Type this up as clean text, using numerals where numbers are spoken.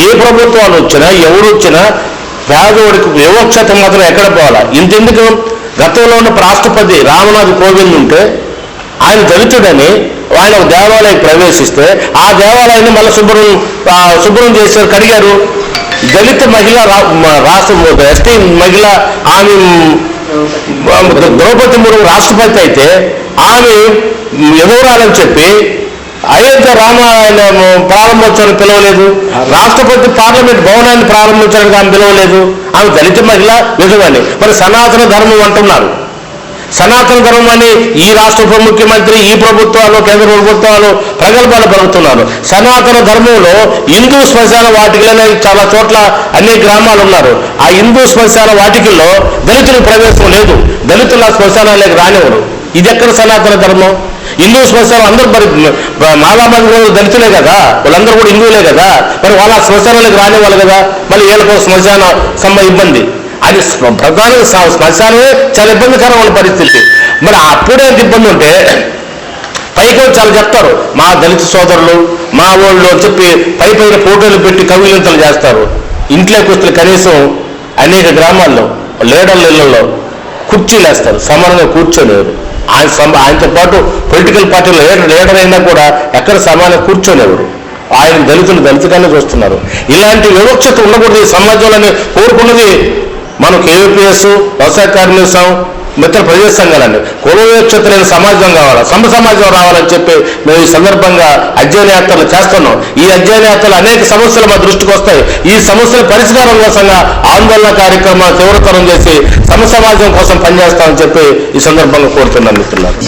ఏ ప్రభుత్వాలు వచ్చినా ఎవరు వచ్చినా పేదవాడికి వివక్షత మాత్రం ఎక్కడ పోవాలా? ఇంతెందుకు, గతంలో ఉన్న రాష్ట్రపతి రామ్నాథ్ కోవింద్ ఉంటే ఆయన దళితుడని ఆయన ఒక దేవాలయం ప్రవేశిస్తే ఆ దేవాలయాన్ని మళ్ళీ శుభ్రం చేశారు, కడిగారు. దళిత మహిళ రాష్ట్ర ఎస్టీ మహిళ ఆమె ద్రౌపది ముర్ము రాష్ట్రపతి అయితే ఆమె ఎదురాలని చెప్పి అయోధ్య రామాయణ ప్రారంభోత్సవాన్ని పిలవలేదు. రాష్ట్రపతి పార్లమెంట్ భవనాన్ని ప్రారంభించడానికి ఆమె పిలవలేదు. ఆమె దళిత మహిళ విధవని. మరి సనాతన ధర్మం అంటున్నారు. సనాతన ధర్మం అని ఈ రాష్ట్ర ఉప ముఖ్యమంత్రి, ఈ ప్రభుత్వాలు, కేంద్ర ప్రభుత్వాలు ప్రగల్భాలు పలుకుతున్నారు. సనాతన ధర్మంలో హిందూ శ్మశాన వాటికలనే చాలా చోట్ల అన్ని గ్రామాలు ఉన్నారు. ఆ హిందూ శ్మశాన వాటికల్లో దళితులకు ప్రవేశం లేదు. దళితుల శ్మశానాలకు రానివ్వరు. ఇది ఎక్కడ సనాతన ధర్మం? హిందూ శ్మశానం అందరూ మరి మాలామంది దళితులే కదా, వాళ్ళందరూ కూడా హిందువులే కదా, మరి వాళ్ళ శ్మశానాలకు రానివ్వాలి కదా. మళ్ళీ వీళ్ళకు శ్మశాన ఇబ్బంది. అది ప్రధానంగా శ్మశానమే చాలా ఇబ్బందికరమైన పరిస్థితి. మరి అప్పుడే ఇబ్బంది ఉంటే పైకి చాలా చెప్తారు, మా దళిత సోదరులు మా వాళ్ళు చెప్పి పైన ఫోటోలు పెట్టి కవిలింతలు చేస్తారు. ఇంట్లోకి వస్తే కనీసం అనేక గ్రామాల్లో లీడర్ల ఇళ్లలో కుర్చీలు వేస్తారు, సమానంగా కూర్చోలేరు. ఆయనతో పాటు పొలిటికల్ పార్టీలో లీడర్ అయినా కూడా ఎక్కడ సమానంగా కూర్చోలేరు. ఆయన దళితులుగానే చూస్తున్నారు. ఇలాంటి వివక్షత ఉండకూడదు ఈ సమాజంలోనే కోరుకున్నది మనం కేవీపీఎస్, వ్యవసాయ కార్మిక సంఘం, మిత్ర ప్రజా సంఘాలండి. కుల వివక్షత లేని సమాజం కావాలి, సమాజం రావాలని చెప్పి మేము ఈ సందర్భంగా అధ్యయన యాత్రలు చేస్తున్నాం. ఈ అధ్యయన యాత్రలు అనేక సమస్యలు మా దృష్టికి వస్తాయి. ఈ సమస్యల పరిష్కారం కోసంగా ఆందోళన కార్యక్రమాలు తీవ్రతరం చేసి సమాజం కోసం పనిచేస్తామని చెప్పి ఈ సందర్భంగా కోరుతున్నాను మిత్రులారా.